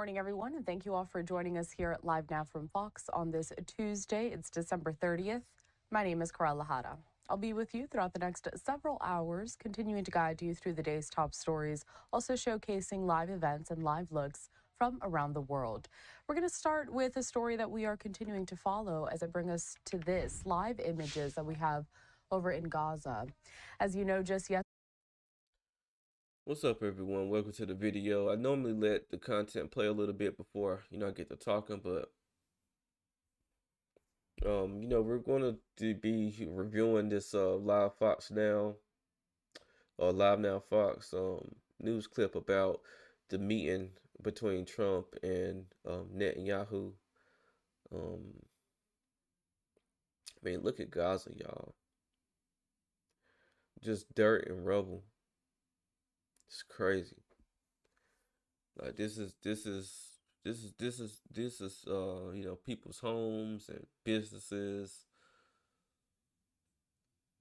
Morning, everyone, and thank you all for joining us here at Live Now from Fox on this Tuesday. It's December 30th. My name is Corella Hara. I'll be with you throughout the next several hours, continuing to guide you through the day's top stories, also showcasing live events and live looks from around the world. We're going to start with a story that we are continuing to follow as I bring us to this live images that we have over in Gaza. As you know, just yesterday, What's up, everyone? Welcome to the video. I normally let the content play a little bit before, I get to talking, but, we're going to be reviewing this Live Fox Now, or Live Now Fox news clip about the meeting between Trump and Netanyahu. Um, look at Gaza, y'all. Just dirt and rubble. It's crazy. Like this is people's homes and businesses.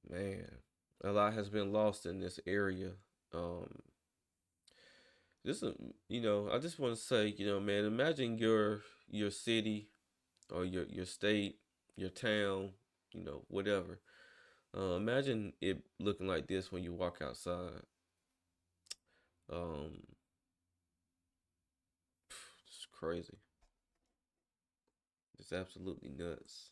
Man, a lot has been lost in this area. Um this is I just want to say, man, imagine your city or your state, your town, whatever. Imagine it looking like this when you walk outside. Um it's crazy. It's absolutely nuts.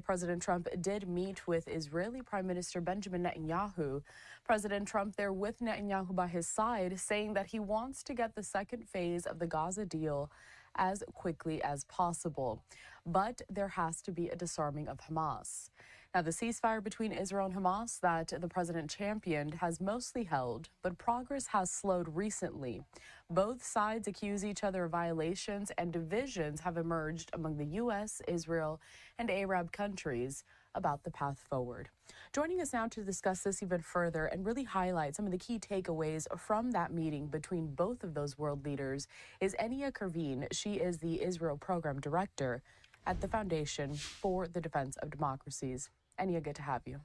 President Trump did meet with Israeli Prime Minister Benjamin Netanyahu. President Trump there with Netanyahu by his side, saying that he wants to get the second phase of the Gaza deal as quickly as possible. But there has to be a disarming of Hamas. Now, the ceasefire between Israel and Hamas that the president championed has mostly held, but progress has slowed recently. Both sides accuse each other of violations, and divisions have emerged among the U.S., Israel, and Arab countries about the path forward. Joining us now to discuss this even further and really highlight some of the key takeaways from that meeting between both of those world leaders is Enia Kervin. She is the Israel Program Director at the Foundation for the Defense of Democracies. Enia, good to have you.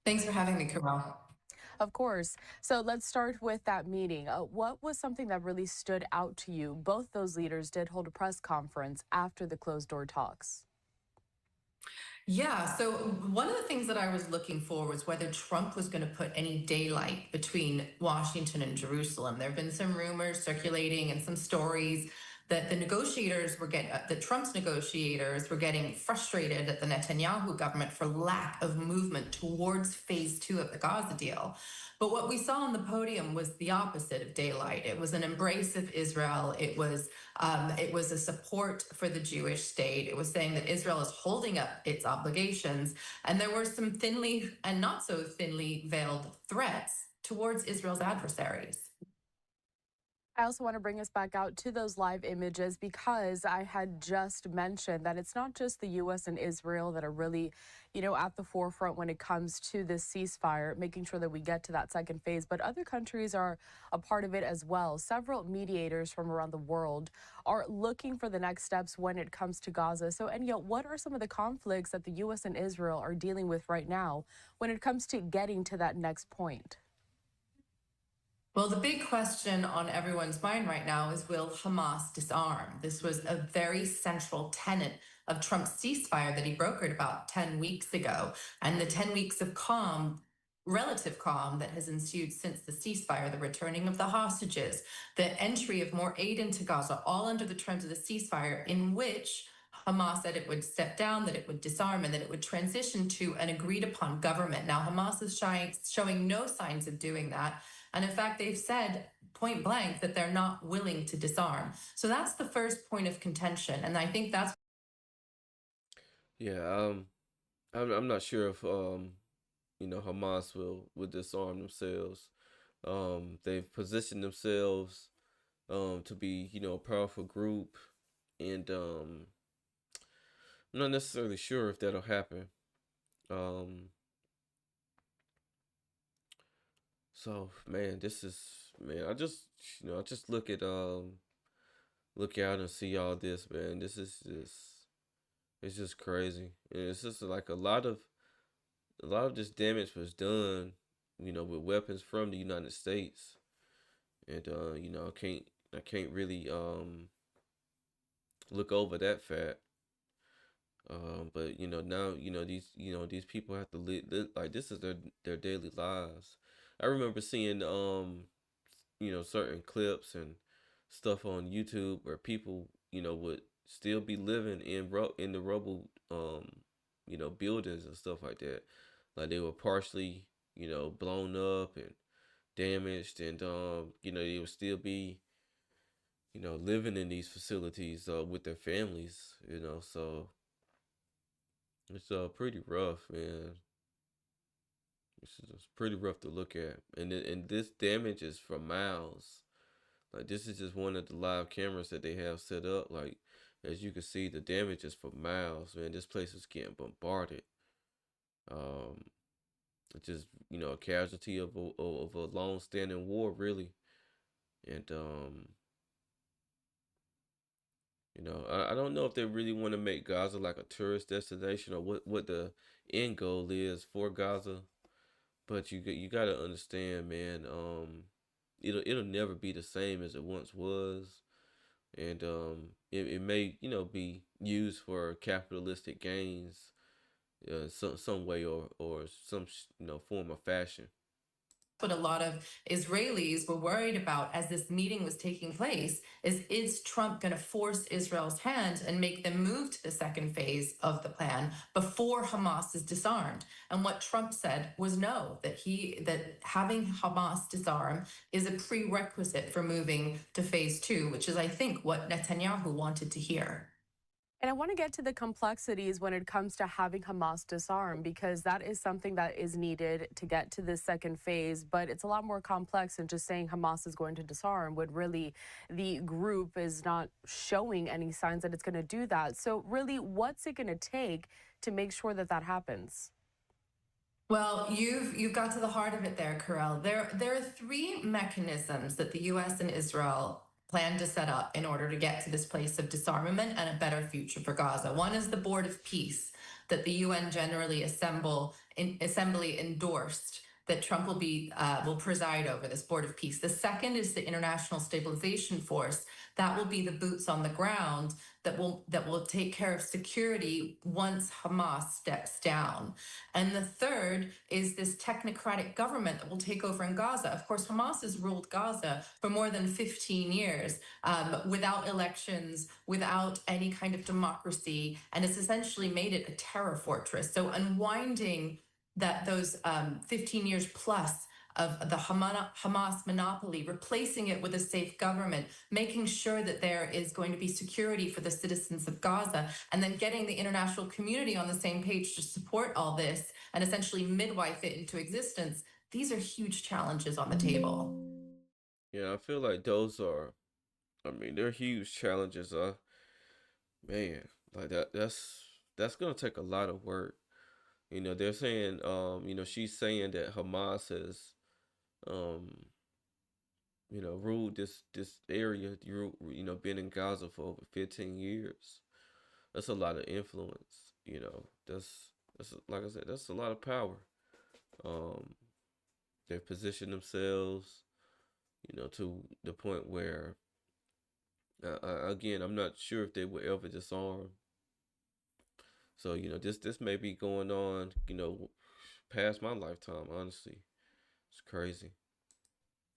Thanks for having me, Carol. Of course. So let's start with that meeting. What was something that really stood out to you? Both those leaders did hold a press conference after the closed door talks. Yeah, so one of the things that I was looking for was whether Trump was going to put any daylight between Washington and Jerusalem. There have been some rumors circulating and some stories that Trump's negotiators were getting frustrated at the Netanyahu government for lack of movement towards phase 2 of the Gaza deal. But what we saw on the podium was the opposite of daylight. It was an embrace of Israel. It was a support for the Jewish state. It was saying that Israel is holding up its obligations. And there were some thinly and not so thinly veiled threats towards Israel's adversaries. I also want to bring us back out to those live images because I had just mentioned that it's not just the U.S. and Israel that are really, at the forefront when it comes to this ceasefire, making sure that we get to that second phase, but other countries are a part of it as well. Several mediators from around the world are looking for the next steps when it comes to Gaza. So, Enya, what are some of the conflicts that the U.S. and Israel are dealing with right now when it comes to getting to that next point? Well, the big question on everyone's mind right now is, will Hamas disarm? This was a very central tenet of Trump's ceasefire that he brokered about 10 weeks ago. And the 10 weeks of relative calm that has ensued since the ceasefire, the returning of the hostages, the entry of more aid into Gaza, all under the terms of the ceasefire, in which Hamas said it would step down, that it would disarm, and that it would transition to an agreed upon government. Now, Hamas is showing no signs of doing that. And in fact, they've said point blank that they're not willing to disarm. So that's the first point of contention. And I think that's. Yeah, I'm not sure if Hamas will disarm themselves. They've positioned themselves to be, a powerful group, and I'm not necessarily sure if that'll happen. Um, so man, I just look out and see all this, man. This is just it's just crazy, and it's just like a lot of this damage was done, with weapons from the United States, and I can't really look over that fact. But now these people have to live like this is their daily lives. I remember seeing certain clips and stuff on YouTube where people would still be living in the rubble buildings and stuff like that. Like they were partially blown up and damaged, and they would still be living in these facilities with their families. So it's pretty rough, man. It's pretty rough to look at, and this damage is for miles. Like this is just one of the live cameras that they have set up. Like as you can see, the damage is for miles, man. This place is getting bombarded. Um, it's just a casualty of a long-standing war, really. And I don't know if they really want to make Gaza like a tourist destination or what the end goal is for Gaza. But you gotta understand, man. It'll never be the same as it once was, and it may be used for capitalistic gains, some way or some form of fashion. What a lot of Israelis were worried about as this meeting was taking place is Trump going to force Israel's hand and make them move to the second phase of the plan before Hamas is disarmed? And what Trump said was no, that having Hamas disarm is a prerequisite for moving to phase two, which is, I think, what Netanyahu wanted to hear. And I want to get to the complexities when it comes to having Hamas disarm, because that is something that is needed to get to this second phase. But it's a lot more complex than just saying Hamas is going to disarm, when really the group is not showing any signs that it's going to do that. So really, what's it going to take to make sure that that happens? Well, you've got to the heart of it there, Karel. There are three mechanisms that the U.S. and Israel plan to set up in order to get to this place of disarmament and a better future for Gaza. One is the Board of Peace that the UN Generally Assembly endorsed, that Trump will preside over, this Board of Peace. The second is the International Stabilization Force. That will be the boots on the ground that will take care of security once Hamas steps down. And the third is this technocratic government that will take over in Gaza. Of course, Hamas has ruled Gaza for more than 15 years without elections, without any kind of democracy, and it's essentially made it a terror fortress. So unwinding those 15 years plus of the Hamas monopoly, replacing it with a safe government, making sure that there is going to be security for the citizens of Gaza, and then getting the international community on the same page to support all this and essentially midwife it into existence. These are huge challenges on the table. Yeah, I feel like they're huge challenges. Man, like that's gonna take a lot of work. They're saying, she's saying that Hamas has, um, ruled this area, been in Gaza for over 15 years. That's a lot of influence. That's like I said, that's a lot of power. Um, they've positioned themselves, to the point where, again, I'm not sure if they will ever disarm. So this may be going on, past my lifetime. Honestly, it's crazy.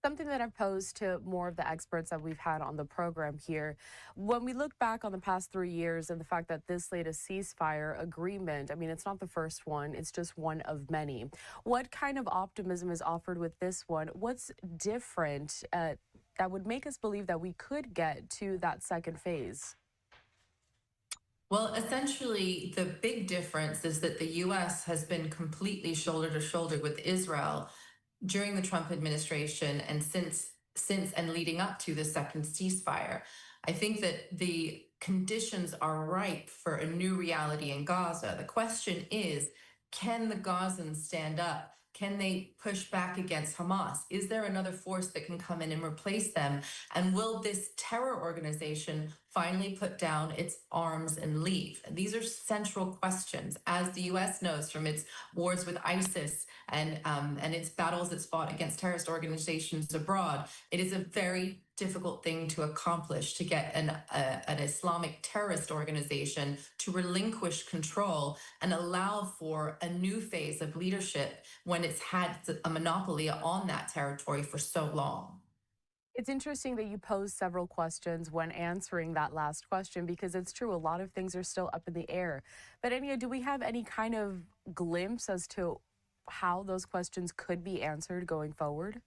Something that I've posed to more of the experts that we've had on the program here. When we look back on the past 3 years and the fact that this latest ceasefire agreement, I mean, it's not the first one, it's just one of many. What kind of optimism is offered with this one? What's different that would make us believe that we could get to that second phase? Well, essentially, the big difference is that the US has been completely shoulder to shoulder with Israel during the Trump administration and since and leading up to the second ceasefire. I think that the conditions are ripe for a new reality in Gaza. The question is, can the Gazans stand up? Can they push back against Hamas? Is there another force that can come in and replace them? And will this terror organization finally put down its arms and leave? These are central questions, as the U.S. knows from its wars with ISIS and its battles it's fought against terrorist organizations abroad. It is a very difficult thing to accomplish to get an Islamic terrorist organization to relinquish control and allow for a new phase of leadership when it's had a monopoly on that territory for so long. It's interesting that you posed several questions when answering that last question because it's true, a lot of things are still up in the air. But Anya, do we have any kind of glimpse as to how those questions could be answered going forward?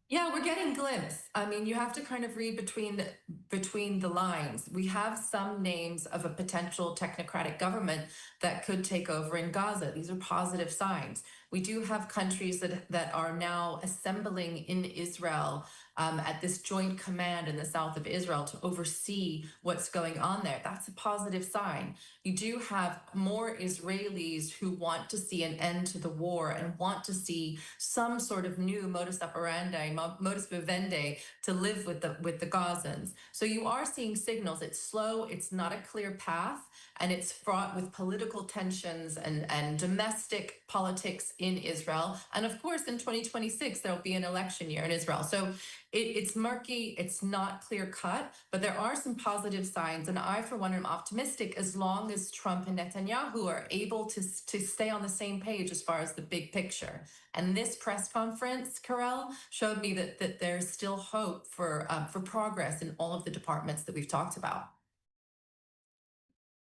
Yeah, we're getting glimpse. I mean, you have to kind of read between the lines. We have some names of a potential technocratic government that could take over in Gaza. These are positive signs. We do have countries that are now assembling in Israel at this joint command in the south of Israel to oversee what's going on there. That's a positive sign. You do have more Israelis who want to see an end to the war and want to see some sort of new modus operandi, modus vivendi to live with the Gazans. So you are seeing signals. It's slow. It's not a clear path, and it's fraught with political tensions and domestic politics in Israel. And of course, in 2026, there'll be an election year in Israel. So it's murky, it's not clear cut, but there are some positive signs. And I, for one, am optimistic as long as Trump and Netanyahu are able to stay on the same page as far as the big picture. And this press conference, Karel, showed me that there's still hope for progress in all of the departments that we've talked about.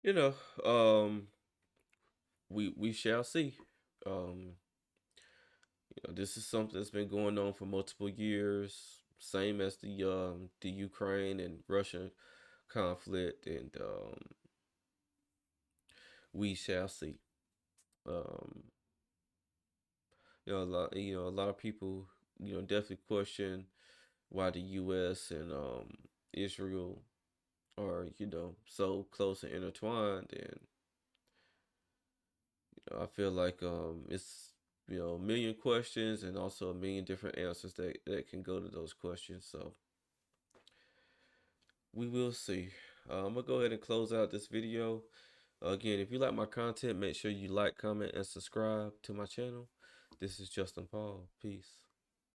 You know, we shall see. Um, this is something that's been going on for multiple years, same as the Ukraine and Russia conflict, and we shall see. Um, a lot of people, definitely question why the U.S. and Israel are, so close and intertwined, and I feel like it's a million questions and also a million different answers that can go to those questions. So we will see. I'm gonna go ahead and close out this video. Again, if you like my content, make sure you like, comment, and subscribe to my channel. This is Justin Paul. Peace.